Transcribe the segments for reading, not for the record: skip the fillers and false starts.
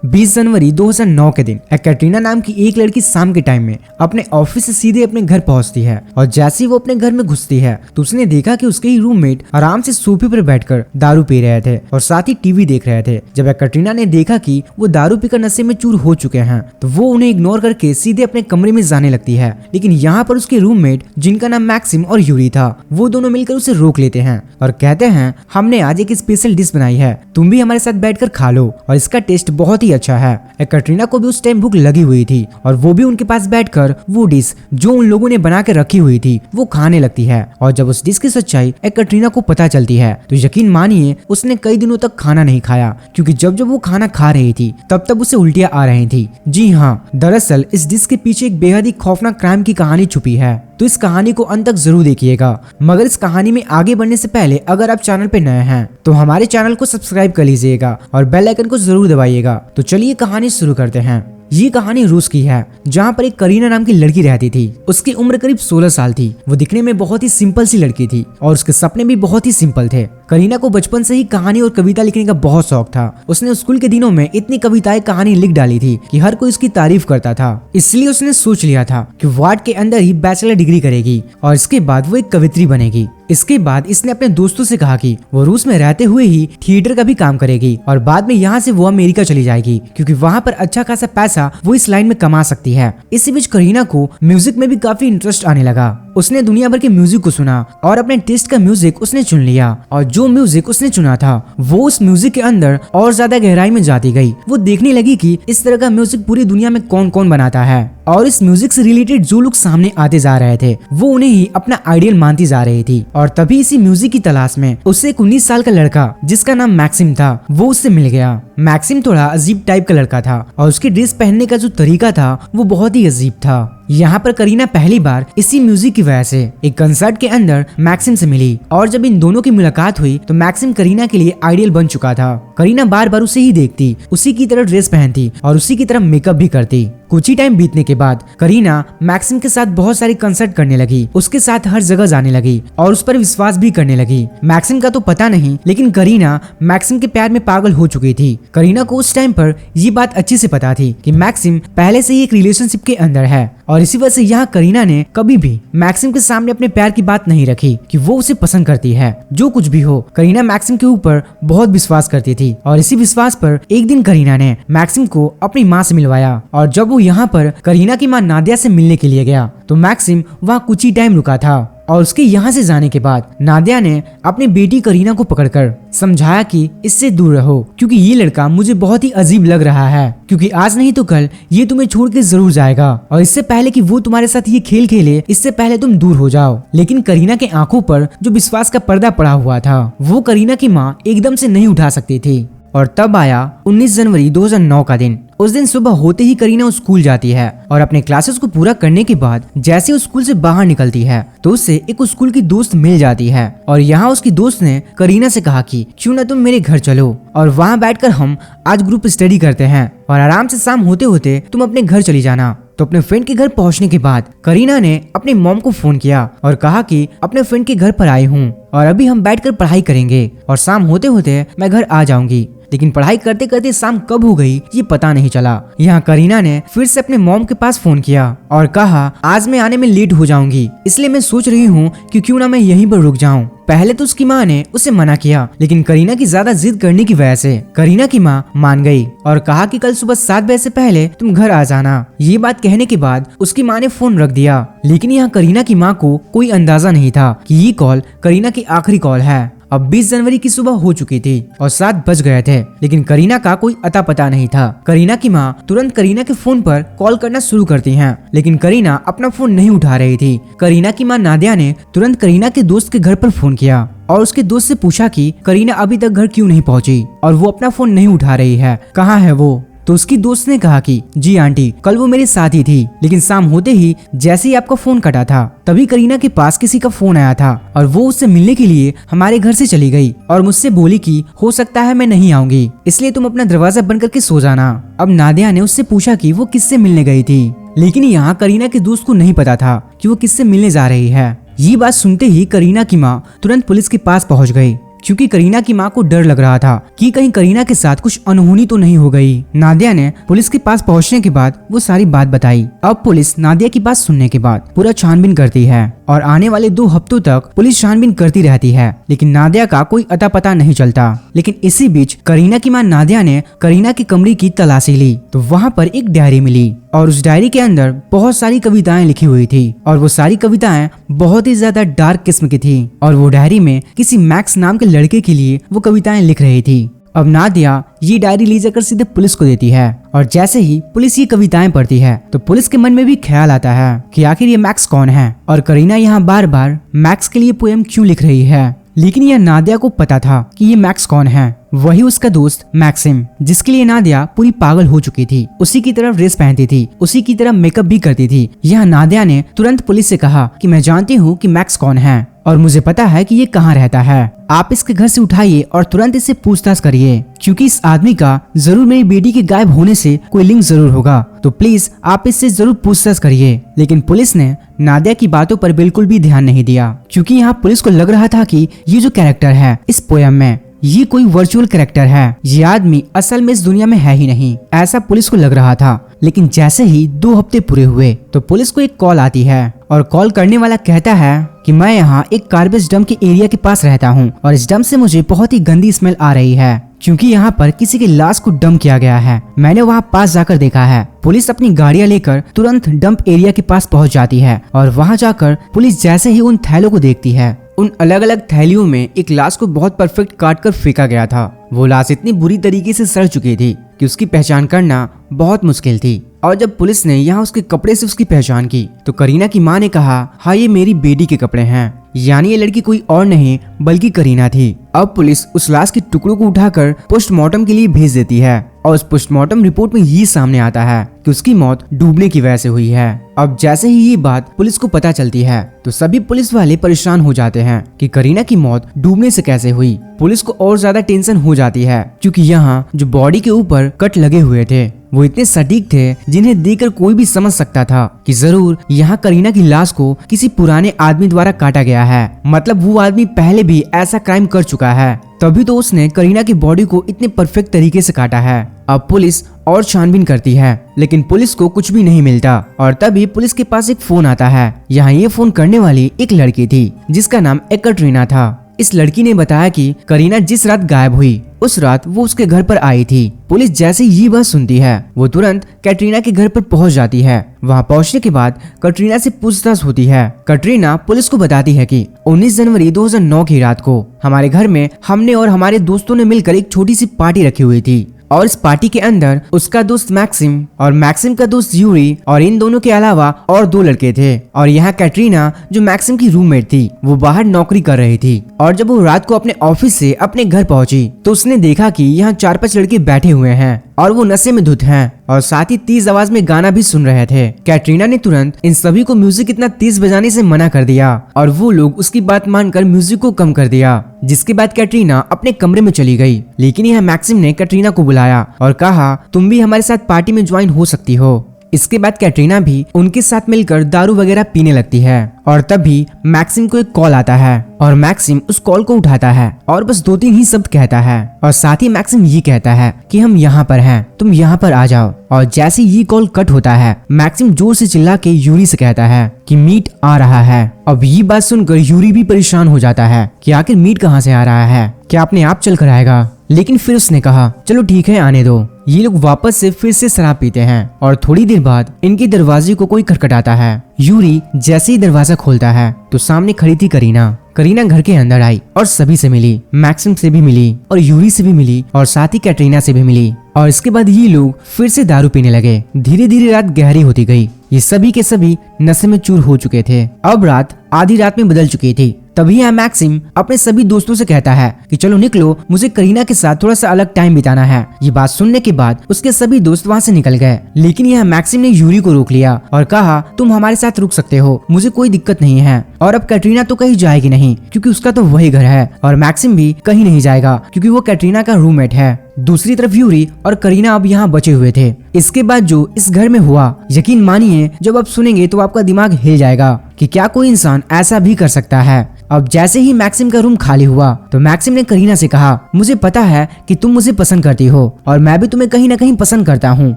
20 जनवरी 2009 के दिन कैटरीना नाम की एक लड़की शाम के टाइम में अपने ऑफिस से सीधे अपने घर पहुंचती है और जैसे ही वो अपने घर में घुसती है तो उसने देखा कि उसके ही रूममेट आराम से सोफे पर बैठकर दारू पी रहे थे और साथ ही टीवी देख रहे थे। जब कैटरीना ने देखा कि वो दारू पीकर नशे में चूर हो चुके हैं तो वो उन्हें इग्नोर करके सीधे अपने कमरे में जाने लगती है। लेकिन यहाँ पर उसके रूममेट जिनका नाम मैक्सिम और यूरी था वो दोनों मिलकर उसे रोक लेते हैं और कहते हैं हमने आज एक स्पेशल डिश बनाई है, तुम भी हमारे साथ बैठकर खा लो और इसका टेस्ट बहुत ही अच्छा है। कैटरीना को भी उस टाइम भूख लगी हुई थी और वो भी उनके पास बैठकर वो डिश जो उन लोगों ने बना के रखी हुई थी वो खाने लगती है। और जब उस डिश की सच्चाई कैटरीना को पता चलती है तो यकीन मानिए उसने कई दिनों तक खाना नहीं खाया, क्योंकि जब वो खाना खा रही थी तब उसे उल्टियां आ रही थी। जी हाँ, दरअसल इस डिश के पीछे एक बेहद ही खौफनाक क्राइम की कहानी छुपी है, तो इस कहानी को अंत तक जरूर देखिएगा। मगर इस कहानी में आगे बढ़ने से पहले अगर आप चैनल पे नए हैं तो हमारे चैनल को सब्सक्राइब कर लीजिएगा और बेल आइकन को जरूर दबाइएगा। तो चलिए कहानी शुरू करते हैं। ये कहानी रूस की है, जहाँ पर एक करीना नाम की लड़की रहती थी। उसकी उम्र करीब 16 साल थी। वो दिखने में बहुत ही सिंपल सी लड़की थी और उसके सपने भी बहुत ही सिंपल थे। करीना को बचपन से ही कहानी और कविता लिखने का बहुत शौक था। उसने स्कूल के दिनों में इतनी कविताएं कहानी लिख डाली थी कि हर कोई उसकी तारीफ करता था। इसलिए उसने सोच लिया था कि वार्ड के अंदर ही बैचलर डिग्री करेगी और इसके बाद वो एक कवित्री बनेगी। इसके बाद इसने अपने दोस्तों से कहा कि वो रूस में रहते हुए ही थिएटर का भी काम करेगी और बाद में यहाँ से वो अमेरिका चली जाएगी, क्योंकि वहाँ पर अच्छा खासा पैसा वो इस लाइन में कमा सकती है। इसी बीच करीना को म्यूजिक में भी काफी इंटरेस्ट आने लगा। उसने दुनिया भर के म्यूजिक को सुना और अपने टेस्ट का म्यूजिक उसने चुन लिया और जो म्यूजिक उसने चुना था वो उस म्यूजिक के अंदर और ज्यादा गहराई में जाती गई। वो देखने लगी कि इस तरह का म्यूजिक पूरी दुनिया में कौन कौन बनाता है और इस म्यूजिक से रिलेटेड जो लोग सामने आते जा रहे थे वो उन्हें ही अपना आइडियल मानती जा रही थी। और तभी इसी म्यूजिक की तलाश में उससे एक 19 साल का लड़का जिसका नाम मैक्सिम था वो उससे मिल गया। मैक्सिम थोड़ा अजीब टाइप का लड़का था और उसकी ड्रेस पहनने का जो तरीका था वो बहुत ही अजीब था। यहाँ पर करीना पहली बार इसी म्यूजिक की वजह से एक कंसर्ट के अंदर मैक्सिम से मिली और जब इन दोनों की मुलाकात हुई तो मैक्सिम करीना के लिए आइडियल बन चुका था। करीना बार बार उसे ही देखती, उसी की तरह ड्रेस पहनती और उसी की तरह मेकअप भी करती। कुछ ही टाइम बीतने के बाद करीना मैक्सिम के साथ बहुत सारे कंसर्ट करने लगी, उसके साथ हर जगह जाने लगी और उस पर विश्वास भी करने लगी। मैक्सिम का तो पता नहीं, लेकिन करीना मैक्सिम के प्यार में पागल हो चुकी थी। करीना को उस टाइम पर ये बात अच्छे से पता थी कि मैक्सिम पहले से ही एक रिलेशनशिप के अंदर है और इसी वजह से यहाँ करीना ने कभी भी मैक्सिम के सामने अपने प्यार की बात नहीं रखी कि वो उसे पसंद करती है। जो कुछ भी हो, करीना मैक्सिम के ऊपर बहुत विश्वास करती थी और इसी विश्वास पर एक दिन करीना ने मैक्सिम को अपनी माँ से मिलवाया। और जब वो यहाँ पर करीना की माँ नादिया से मिलने के लिए गया तो मैक्सिम वहाँ कुछ ही टाइम रुका था और उसके यहाँ से जाने के बाद नादिया ने अपनी बेटी करीना को पकड़कर समझाया कि इससे दूर रहो, क्योंकि ये लड़का मुझे बहुत ही अजीब लग रहा है, क्योंकि आज नहीं तो कल ये तुम्हें छोड़ के जरूर जाएगा और इससे पहले कि वो तुम्हारे साथ ये खेल खेले इससे पहले तुम दूर हो जाओ। लेकिन करीना के आंखों पर जो विश्वास का पर्दा पड़ा हुआ था वो करीना की माँ एकदम से नहीं उठा सकती थी। और तब आया 19 जनवरी 2009 का दिन। उस दिन सुबह होते ही करीना स्कूल जाती है और अपने क्लासेस को पूरा करने के बाद जैसे वो स्कूल से बाहर निकलती है तो उससे एक स्कूल की दोस्त मिल जाती है। और यहाँ उसकी दोस्त ने करीना से कहा कि क्यों ना तुम मेरे घर चलो और वहाँ बैठकर हम आज ग्रुप स्टडी करते हैं और आराम से शाम होते होते तुम अपने घर चली जाना। तो अपने फ्रेंड के घर पहुंचने के बाद करीना ने अपने मॉम को फोन किया और कहा कि अपने फ्रेंड के घर पर आई हूँ और अभी हम बैठकर पढ़ाई करेंगे और शाम होते होते मैं घर आ जाऊंगी। लेकिन पढ़ाई करते करते शाम कब हो गई ये पता नहीं चला। यहाँ करीना ने फिर से अपने मॉम के पास फोन किया और कहा आज मैं आने में लेट हो जाऊंगी, इसलिए मैं सोच रही हूँ कि क्यों ना मैं यहीं पर रुक जाऊँ। पहले तो उसकी माँ ने उसे मना किया, लेकिन करीना की ज्यादा जिद करने की वजह से करीना की माँ मान गई और कहा कि कल सुबह 7 बजे से पहले तुम घर आ जाना। ये बात कहने के बाद उसकी माँ ने फोन रख दिया। लेकिन यहाँ करीना की माँ को कोई अंदाजा नहीं था कि ये कॉल करीना की आखिरी कॉल है। अब 20 जनवरी की सुबह हो चुकी थी और 7 बज गए थे, लेकिन करीना का कोई अता पता नहीं था। करीना की माँ तुरंत करीना के फोन पर कॉल करना शुरू करती हैं, लेकिन करीना अपना फोन नहीं उठा रही थी। करीना की माँ नादिया ने तुरंत करीना के दोस्त के घर पर फोन किया और उसके दोस्त से पूछा कि करीना अभी तक घर क्यों नहीं पहुँची और वो अपना फोन नहीं उठा रही है, कहाँ है वो। तो उसकी दोस्त ने कहा कि जी आंटी, कल वो मेरे साथ ही थी, लेकिन शाम होते ही जैसे ही आपका फोन कटा था तभी करीना के पास किसी का फोन आया था और वो उससे मिलने के लिए हमारे घर से चली गई और मुझसे बोली कि हो सकता है मैं नहीं आऊंगी, इसलिए तुम अपना दरवाजा बंद करके सो जाना। अब नादिया ने उससे पूछा कि वो किससे मिलने गई थी, लेकिन यहाँ करीना के दोस्त को नहीं पता था कि वो किससे मिलने जा रही है। ये बात सुनते ही करीना की माँ तुरंत पुलिस के पास पहुंच गई। क्योंकि करीना की माँ को डर लग रहा था कि कहीं करीना के साथ कुछ अनहोनी तो नहीं हो गई। नादिया ने पुलिस के पास पहुंचने के बाद वो सारी बात बताई। अब पुलिस नादिया की बात सुनने के बाद पूरा छानबीन करती है और आने वाले 2 हफ्तों तक पुलिस छानबीन करती रहती है, लेकिन नादिया का कोई अता पता नहीं चलता। लेकिन इसी बीच करीना की माँ नादिया ने करीना के कमरे की तलाशी ली तो वहाँ पर एक डायरी मिली और उस डायरी के अंदर बहुत सारी कविताएं लिखी हुई थी और वो सारी कविताएं बहुत ही ज्यादा डार्क किस्म की थी और वो डायरी में किसी मैक्स नाम के लड़के के लिए वो कविताएं लिख रही थी। अब नादिया ये डायरी ले जाकर सीधे पुलिस को देती है और जैसे ही पुलिस ये कविताएं पढ़ती है तो पुलिस के मन में भी ख्याल आता है कि आखिर ये मैक्स कौन है और करीना यहाँ बार बार मैक्स के लिए पोएम क्यों लिख रही है। लेकिन यह नादिया को पता था कि ये मैक्स कौन है, वही उसका दोस्त मैक्सिम, जिसके लिए नादिया पूरी पागल हो चुकी थी। उसी की तरह ड्रेस पहनती थी, उसी की तरह मेकअप भी करती थी। यह नादिया ने तुरंत पुलिस से कहा कि मैं जानती हूँ कि मैक्स कौन है और मुझे पता है कि ये कहाँ रहता है। आप इसके घर से उठाइए और तुरंत इससे पूछताछ करिए, क्योंकि इस आदमी का जरूर मेरी बेटी के गायब होने से कोई लिंक जरूर होगा, तो प्लीज आप इससे जरूर पूछताछ करिए। लेकिन पुलिस ने नादिया की बातों पर बिल्कुल भी ध्यान नहीं दिया, क्योंकि यहाँ पुलिस को लग रहा था कि ये जो कैरेक्टर है इस पोयम में ये कोई वर्चुअल कैरेक्टर है, ये आदमी असल में इस दुनिया में है ही नहीं, ऐसा पुलिस को लग रहा था। लेकिन जैसे ही 2 हफ्ते पूरे हुए तो पुलिस को एक कॉल आती है और कॉल करने वाला कहता है कि मैं यहाँ एक गार्बेज डंप के एरिया के पास रहता हूँ और इस डंप से मुझे बहुत ही गंदी स्मेल आ रही है, क्योंकि यहाँ पर किसी की लाश को डंप किया गया है। मैंने वहाँ पास जाकर देखा है। पुलिस अपनी गाड़ियाँ लेकर तुरंत डंप एरिया के पास पहुँच जाती है और वहाँ जाकर पुलिस जैसे ही उन थैलों को देखती है, उन अलग अलग थैलियों में एक लाश को बहुत परफेक्ट काट कर फेंका गया था। वो लाश इतनी बुरी तरीके से सड़ चुकी थी कि उसकी पहचान करना बहुत मुश्किल थी। और जब पुलिस ने यहाँ उसके कपड़े से उसकी पहचान की तो करीना की माँ ने कहा, हाँ ये मेरी बेटी के कपड़े हैं, यानी ये लड़की कोई और नहीं बल्कि करीना थी। अब पुलिस उस लाश के टुकड़ों को उठाकर पोस्टमार्टम के लिए भेज देती है और उस पोस्टमार्टम रिपोर्ट में ये सामने आता है कि उसकी मौत डूबने की वजह से हुई है। अब जैसे ही ये बात पुलिस को पता चलती है तो सभी पुलिस वाले परेशान हो जाते हैं कि करीना की मौत डूबने से कैसे हुई। पुलिस को और ज्यादा टेंशन हो जाती है, क्योंकि यहाँ जो बॉडी के ऊपर कट लगे हुए थे वो इतने सटीक थे जिन्हें देखकर कोई भी समझ सकता था कि जरूर यहाँ करीना की लाश को किसी पुराने आदमी द्वारा काटा गया है, मतलब वो आदमी पहले भी ऐसा क्राइम कर चुका है, तभी तो उसने करीना की बॉडी को इतने परफेक्ट तरीके से काटा है। अब पुलिस और छानबीन करती है, लेकिन पुलिस को कुछ भी नहीं मिलता और तभी पुलिस के पास एक फोन आता है। यहाँ ये फोन करने वाली एक लड़की थी जिसका नाम एकट्रीना था। इस लड़की ने बताया कि करीना जिस रात गायब हुई उस रात वो उसके घर पर आई थी। पुलिस जैसे ये बात सुनती है वो तुरंत कैटरीना के घर पर पहुंच जाती है। वहां पहुंचने के बाद कटरीना से पूछताछ होती है। कटरीना पुलिस को बताती है कि 19 जनवरी 2009 की रात को हमारे घर में हमने और हमारे दोस्तों ने मिलकर एक छोटी सी पार्टी रखी हुई थी और इस पार्टी के अंदर उसका दोस्त मैक्सिम और मैक्सिम का दोस्त यूरी और इन दोनों के अलावा और 2 लड़के थे। और यहाँ कैटरीना जो मैक्सिम की रूममेट थी वो बाहर नौकरी कर रही थी और जब वो रात को अपने ऑफिस से अपने घर पहुंची तो उसने देखा कि यहाँ 4-5 लड़के बैठे हुए हैं और वो नशे में धुत हैं और साथ ही तेज आवाज में गाना भी सुन रहे थे। कैटरीना ने तुरंत इन सभी को म्यूजिक इतना तेज बजाने से मना कर दिया और वो लोग उसकी बात मानकर म्यूजिक को कम कर दिया, जिसके बाद कैटरीना अपने कमरे में चली गई। लेकिन यह मैक्सिम ने कैटरीना को बुलाया और कहा तुम भी हमारे साथ पार्टी में ज्वाइन हो सकती हो। इसके बाद कैटरीना भी उनके साथ मिलकर दारू वगैरह पीने लगती है और तभी मैक्सिम को एक कॉल आता है और मैक्सिम उस कॉल को उठाता है और बस 2-3 ही शब्द कहता है और साथ ही मैक्सिम ये कहता है कि हम यहाँ पर हैं, तुम यहाँ पर आ जाओ। और जैसे ये कॉल कट होता है मैक्सिम जोर से चिल्ला के यूरी से कहता है कि मीट आ रहा है। अब ये बात सुनकर यूरी भी परेशान हो जाता है कि आखिर मीट कहाँ से आ रहा है, क्या अपने आप चल कर आएगा। लेकिन फिर उसने कहा चलो ठीक है आने दो। ये लोग वापस से फिर से शराब पीते हैं और थोड़ी देर बाद इनके दरवाजे को कोई खटखटाता है। यूरी जैसे ही दरवाजा खोलता है तो सामने खड़ी थी करीना। करीना घर के अंदर आई और सभी से मिली, मैक्सिम से भी मिली और यूरी से भी मिली और साथ ही कैटरीना से भी मिली। और इसके बाद ये लोग फिर से दारू पीने लगे। धीरे धीरे रात गहरी होती गई। ये सभी के सभी नशे में चूर हो चुके थे। अब रात आधी रात में बदल चुकी थी। तभी यहाँ मैक्सिम अपने सभी दोस्तों से कहता है कि चलो निकलो, मुझे करीना के साथ थोड़ा सा अलग टाइम बिताना है। ये बात सुनने के बाद उसके सभी दोस्त वहाँ से निकल गए, लेकिन यहाँ मैक्सिम ने यूरी को रोक लिया और कहा तुम हमारे साथ रुक सकते हो, मुझे कोई दिक्कत नहीं है। और अब कैटरीना तो कहीं जाएगी नहीं क्योंकि उसका तो वही घर है और मैक्सिम भी कहीं नहीं जाएगा क्योंकि वो कैटरीना का रूममेट है। दूसरी तरफ यूरी और करीना अब यहाँ बचे हुए थे। इसके बाद जो इस घर में हुआ, यकीन मानिए जब आप सुनेंगे तो आपका दिमाग हिल जाएगा कि क्या कोई इंसान ऐसा भी कर सकता है। अब जैसे ही मैक्सिम का रूम खाली हुआ तो मैक्सिम ने करीना से कहा, मुझे पता है कि तुम मुझे पसंद करती हो और मैं भी तुम्हें कहीं ना कहीं पसंद करता हूँ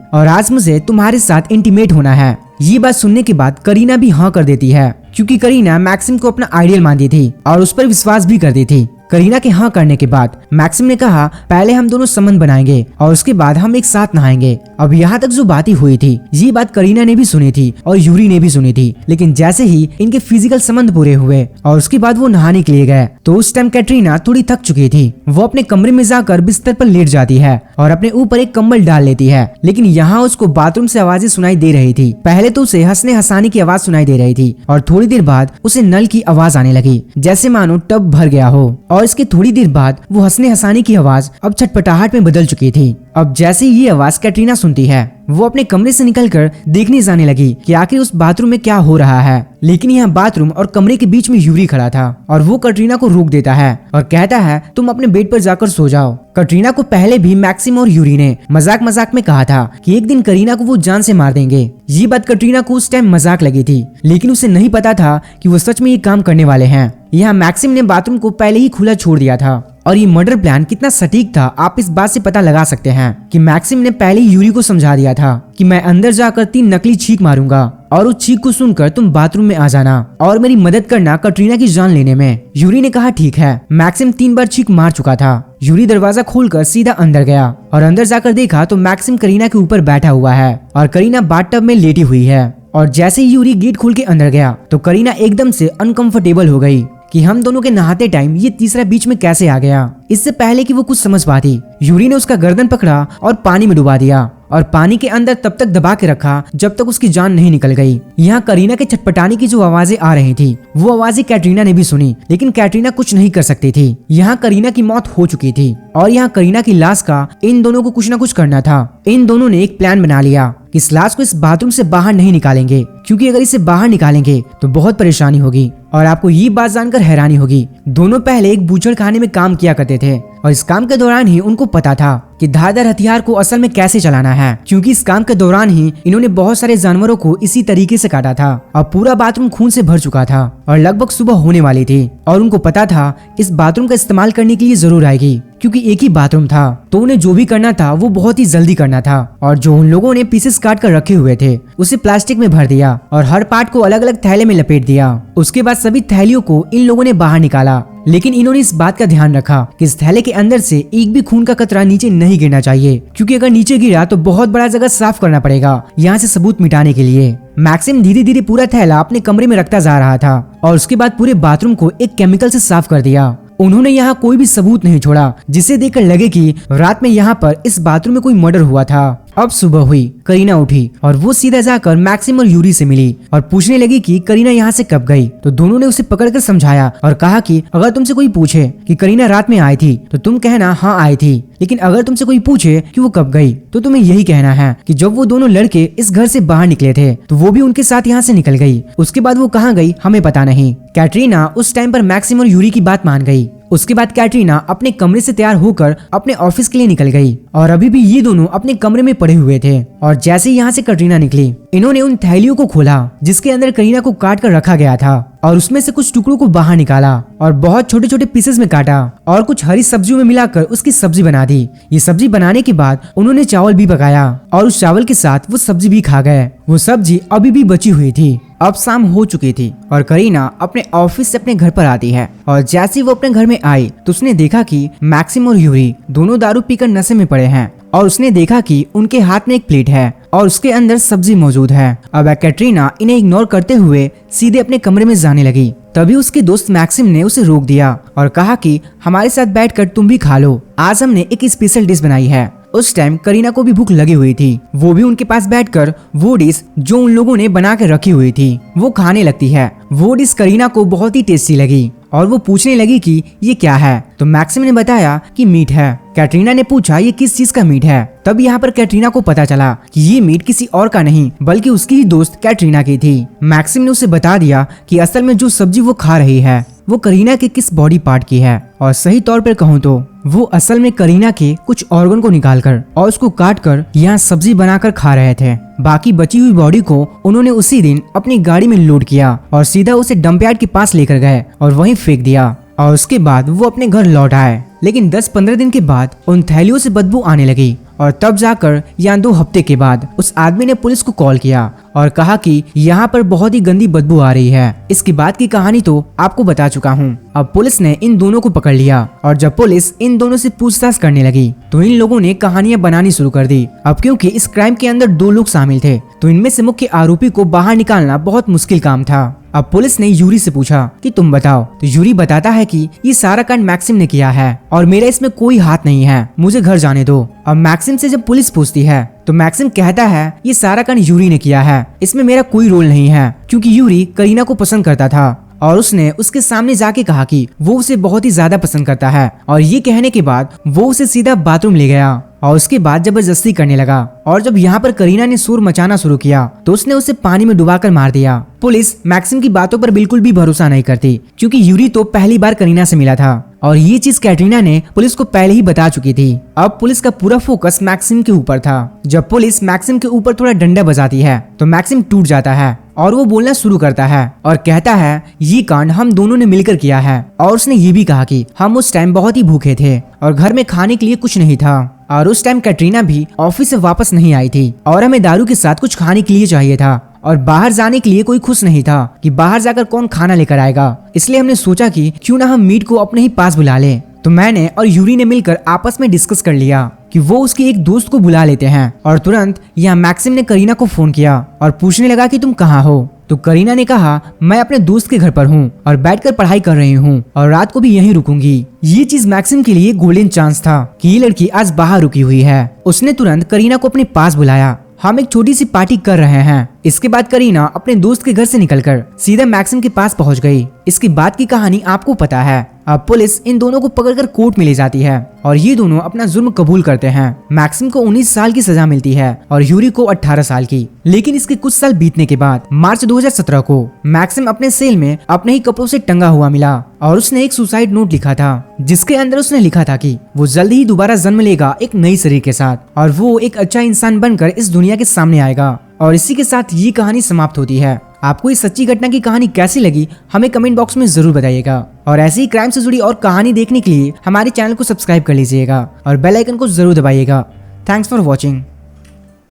और आज मुझे तुम्हारे साथ इंटीमेट होना है। ये बात सुनने के बाद करीना भी हाँ कर देती है, क्योंकि करीना मैक्सिम को अपना आइडियल मानती थी और उस पर विश्वास भी करती थी। करीना के हाँ करने के बाद मैक्सिम ने कहा, पहले हम दोनों संबंध बनाएंगे और उसके बाद हम एक साथ नहाएंगे। अब यहाँ तक जो बातें हुई थी ये बात करीना ने भी सुनी थी और यूरी ने भी सुनी थी, लेकिन जैसे ही इनके फिजिकल संबंध पूरे हुए और उसके बाद वो नहाने के लिए गए तो उस टाइम कैटरीना थोड़ी थक चुकी थी। वो अपने कमरे में जाकर बिस्तर पर लेट जाती है और अपने ऊपर एक कंबल डाल लेती है, लेकिन यहाँ उसको बाथरूम से आवाजें सुनाई दे रही थी। पहले तो उसे हंसने हंसाने की आवाज सुनाई दे रही थी और थोड़ी देर बाद उसे नल की आवाज आने लगी, जैसे मानो टब भर गया हो। और इसके थोड़ी देर बाद वो हंसने हंसाने की आवाज अब छटपटाहट में बदल चुकी थी। अब जैसे ये आवाज कैटरीना सुनती है वो अपने कमरे से निकलकर देखने जाने लगी कि आखिर उस बाथरूम में क्या हो रहा है, लेकिन यहाँ बाथरूम और कमरे के बीच में यूरी खड़ा था और वो कैटरीना को रोक देता है और कहता है, तुम अपने बेड पर जाकर सो जाओ। कैटरीना को पहले भी मैक्सिम और यूरी ने मजाक मजाक में कहा था कि एक दिन करीना को वो जान से मार देंगे। ये बात कैटरीना को उस टाइम मजाक लगी थी, लेकिन उसे नहीं पता था कि वो सच में ये काम करने वाले हैं। यहाँ मैक्सिम ने बाथरूम को पहले ही खुला छोड़ दिया था और ये मर्डर प्लान कितना सटीक था आप इस बात से पता लगा सकते हैं कि मैक्सिम ने पहले ही यूरी को समझा दिया था कि मैं अंदर जाकर 3 नकली छींक मारूंगा और उस छींक को सुनकर तुम बाथरूम में आ जाना और मेरी मदद करना कैटरीना की जान लेने में। यूरी ने कहा ठीक है। मैक्सिम 3 बार छींक मार चुका था। यूरी दरवाजा खोलकर सीधा अंदर गया और अंदर जाकर देखा तो मैक्सिम करीना के ऊपर बैठा हुआ है और करीना बाथटब में लेटी हुई है। और जैसे ही यूरी गेट खोल के अंदर गया तो करीना एकदम से अनकंफर्टेबल हो गई कि हम दोनों के नहाते टाइम ये तीसरा बीच में कैसे आ गया। इससे पहले कि वो कुछ समझ पाती यूरी ने उसका गर्दन पकड़ा और पानी में डुबा दिया और पानी के अंदर तब तक दबा के रखा जब तक उसकी जान नहीं निकल गई। यहाँ करीना के छटपटाने की जो आवाजें आ रही थी वो आवाजें कैटरीना ने भी सुनी, लेकिन कैटरीना कुछ नहीं कर सकती थी। यहाँ करीना की मौत हो चुकी थी और यहाँ करीना की लाश का इन दोनों को कुछ न कुछ करना था। इन दोनों ने एक प्लान बना लिया कि इस लाश को इस बाथरूम से बाहर नहीं निकालेंगे, क्योंकि अगर इसे बाहर निकालेंगे तो बहुत परेशानी होगी। और आपको ये बात जानकर हैरानी होगी, दोनों पहले एक बूचड़ खाने में काम किया करते थे और इस काम के दौरान ही उनको पता था कि धारदार हथियार को असल में कैसे चलाना है, क्योंकि इस काम के दौरान ही इन्होंने बहुत सारे जानवरों को इसी तरीके से काटा था। अब पूरा बाथरूम खून से भर चुका था और लगभग सुबह होने वाली थी और उनको पता था इस बाथरूम का इस्तेमाल करने के लिए जरूर आएगी, क्योंकि एक ही बाथरूम था तो उन्हें जो भी करना था वो बहुत ही जल्दी करना था। और जो उन लोगों ने पीसेस काट कर रखे हुए थे उसे प्लास्टिक में भर दिया और हर पार्ट को अलग अलग थैले में लपेट दिया। उसके बाद सभी थैलियों को इन लोगों ने बाहर निकाला, लेकिन इन्होंने इस बात का ध्यान रखा कि इस थैले के अंदर से एक भी खून का कतरा नीचे नहीं गिरना चाहिए, क्योंकि अगर नीचे गिरा तो बहुत बड़ा जगह साफ करना पड़ेगा यहाँ से सबूत मिटाने के लिए। मैक्सिम धीरे धीरे पूरा थैला अपने कमरे में रखता जा रहा था और उसके बाद पूरे बाथरूम को एक केमिकल से साफ कर दिया। उन्होंने यहाँ कोई भी सबूत नहीं छोड़ा जिसे देखकर लगे कि रात में यहाँ पर इस बाथरूम में कोई मर्डर हुआ था। अब सुबह हुई, करीना उठी और वो सीधा जाकर मैक्सिम और यूरी से मिली और पूछने लगी कि करीना यहाँ से कब गई। तो दोनों ने उसे पकड़कर समझाया और कहा कि अगर तुमसे कोई पूछे कि करीना रात में आई थी तो तुम कहना हाँ आई थी, लेकिन अगर तुमसे कोई पूछे कि वो कब गई तो तुम्हें यही कहना है कि जब वो दोनों लड़के इस घर से बाहर निकले थे तो वो भी उनके साथ यहाँ से निकल गई। उसके बाद वो कहाँ गई हमें पता नहीं। कैटरीना उस टाइम पर मैक्सिम और यूरी की बात मान गई। उसके बाद कैटरीना अपने कमरे से तैयार होकर अपने ऑफिस के लिए निकल गई और अभी भी ये दोनों अपने कमरे में पड़े हुए थे। और जैसे ही यहाँ से कैटरीना निकली इन्होंने उन थैलियों को खोला जिसके अंदर करीना को काट कर रखा गया था और उसमें से कुछ टुकड़ों को बाहर निकाला और बहुत छोटे छोटे पीसेस में काटा और कुछ हरी सब्जियों में मिलाकर उसकी सब्जी बना दी। ये सब्जी बनाने के बाद उन्होंने चावल भी पकाया और उस चावल के साथ वो सब्जी भी खा गए। वो सब्जी अभी भी बची हुई थी। अब शाम हो चुकी थी और करीना अपने ऑफिस से अपने घर पर आती है और जैसे वो अपने घर में आई तो उसने देखा कि मैक्सिम और यूरी दोनों दारू पीकर नशे में पड़े हैं और उसने देखा कि उनके हाथ में एक प्लेट है और उसके अंदर सब्जी मौजूद है। अब कैटरीना इन्हें इग्नोर करते हुए सीधे अपने कमरे में जाने लगी। तभी उसके दोस्त मैक्सिम ने उसे रोक दिया और कहा कि हमारे साथ बैठकर तुम भी खा लो, आज हमने एक स्पेशल डिश बनाई है। उस टाइम करीना को भी भूख लगी हुई थी। वो भी उनके पास बैठकर वो डिश जो उन लोगों ने बना कर रखी हुई थी वो खाने लगती है। वो डिश करीना को बहुत ही टेस्टी लगी और वो पूछने लगी कि ये क्या है। तो मैक्सिम ने बताया कि मीट है। कैटरीना ने पूछा ये किस चीज का मीट है। तब यहाँ पर कैटरीना को पता चला कि ये मीट किसी और का नहीं बल्कि उसकी ही दोस्त कैटरीना की थी। मैक्सिम ने उसे बता दिया कि असल में जो सब्जी वो खा रही है वो करीना के किस बॉडी पार्ट की है, और सही तौर पर कहूँ तो वो असल में करीना के कुछ ऑर्गन को निकालकर और उसको काट कर यहाँ सब्जी बनाकर खा रहे थे। बाकी बची हुई बॉडी को उन्होंने उसी दिन अपनी गाड़ी में लोड किया और सीधा उसे डंपयार्ड के पास लेकर गए और वहीं फेंक दिया, और उसके बाद वो अपने घर लौट आए। लेकिन 10-15 दिन के बाद उन थैलियों से बदबू आने लगी, और तब जाकर यहाँ 2 हफ्ते के बाद उस आदमी ने पुलिस को कॉल किया और कहा कि यहाँ पर बहुत ही गंदी बदबू आ रही है। इसके बाद की कहानी तो आपको बता चुका हूँ। अब पुलिस ने इन दोनों को पकड़ लिया, और जब पुलिस इन दोनों से पूछताछ करने लगी तो इन लोगों ने कहानियां बनानी शुरू कर दी। अब क्योंकि इस क्राइम के अंदर 2 लोग शामिल थे, तो इनमें से मुख्य आरोपी को बाहर निकालना बहुत मुश्किल काम था। अब पुलिस ने यूरी से पूछा कि तुम बताओ, तो यूरी बताता है कि ये सारा कांड मैक्सिम ने किया है और मेरा इसमें कोई हाथ नहीं है, मुझे घर जाने दो। अब मैक्सिम से जब पुलिस पूछती है तो मैक्सिम कहता है ये सारा कांड यूरी ने किया है, इसमें मेरा कोई रोल नहीं है, क्योंकि यूरी करीना को पसंद करता था और उसने उसके सामने जाके कहा कि वो उसे बहुत ही ज्यादा पसंद करता है। और ये कहने के बाद वो उसे सीधा बाथरूम ले गया और उसके बाद जबरदस्ती करने लगा। और जब यहाँ पर करीना ने शोर मचाना शुरू किया तो उसने उसे पानी में डुबाकर मार दिया। पुलिस मैक्सिम की बातों पर बिल्कुल भी भरोसा नहीं करती, क्योंकि यूरी तो पहली बार करीना से मिला था और ये चीज कैटरीना ने पुलिस को पहले ही बता चुकी थी। अब पुलिस का पूरा फोकस मैक्सिम के ऊपर था। जब पुलिस मैक्सिम के ऊपर थोड़ा डंडा बजाती है तो मैक्सिम टूट जाता है और वो बोलना शुरू करता है और कहता है ये कांड हम दोनों ने मिलकर किया है। और उसने ये भी कहा कि हम उस टाइम बहुत ही भूखे थे और घर में खाने के लिए कुछ नहीं था, और उस टाइम कैटरीना भी ऑफिस से वापस नहीं आई थी और हमें दारू के साथ कुछ खाने के लिए चाहिए था, और बाहर जाने के लिए कोई खुश नहीं था कि बाहर जाकर कौन खाना लेकर आएगा। इसलिए हमने सोचा कि क्यों ना हम मीट को अपने ही पास बुला लें। तो मैंने और यूरी ने मिलकर आपस में डिस्कस कर लिया कि वो उसके एक दोस्त को बुला लेते हैं, और तुरंत यहाँ मैक्सिम ने करीना को फोन किया और पूछने लगा कि तुम कहाँ हो। तो करीना ने कहा मैं अपने दोस्त के घर पर हूँ और बैठकर पढ़ाई कर रही हूँ और रात को भी यहीं रुकूंगी। ये चीज मैक्सिम के लिए गोल्डन चांस था कि ये लड़की आज बाहर रुकी हुई है। उसने तुरंत करीना को अपने पास बुलाया। हम एक छोटी सी पार्टी कर रहे हैं। इसके बाद करीना अपने दोस्त के घर से निकलकर सीधा मैक्सिम के पास पहुंच गई। इसके बाद की कहानी आपको पता है। अब पुलिस इन दोनों को पकड़कर कोर्ट में ले जाती है और ये दोनों अपना जुर्म कबूल करते हैं। मैक्सिम को 19 साल की सजा मिलती है और यूरी को 18 साल की। लेकिन इसके कुछ साल बीतने के बाद मार्च 2017 को मैक्सिम अपने सेल में अपने ही कपड़ों से टंगा हुआ मिला और उसने एक सुसाइड नोट लिखा था, जिसके अंदर उसने लिखा था कि वो जल्दी ही दोबारा जन्म लेगा एक नई शरीर के साथ और वो एक अच्छा इंसान बनकर इस दुनिया के सामने आएगा। और इसी के साथ ये कहानी समाप्त होती है। आपको इस सच्ची घटना की कहानी कैसी लगी हमें कमेंट बॉक्स में जरूर बताइएगा, और ऐसी ही क्राइम से जुड़ी और कहानी देखने के लिए हमारे चैनल को सब्सक्राइब कर लीजिएगा और बेल आइकन को जरूर दबाइएगा। Thanks for watching.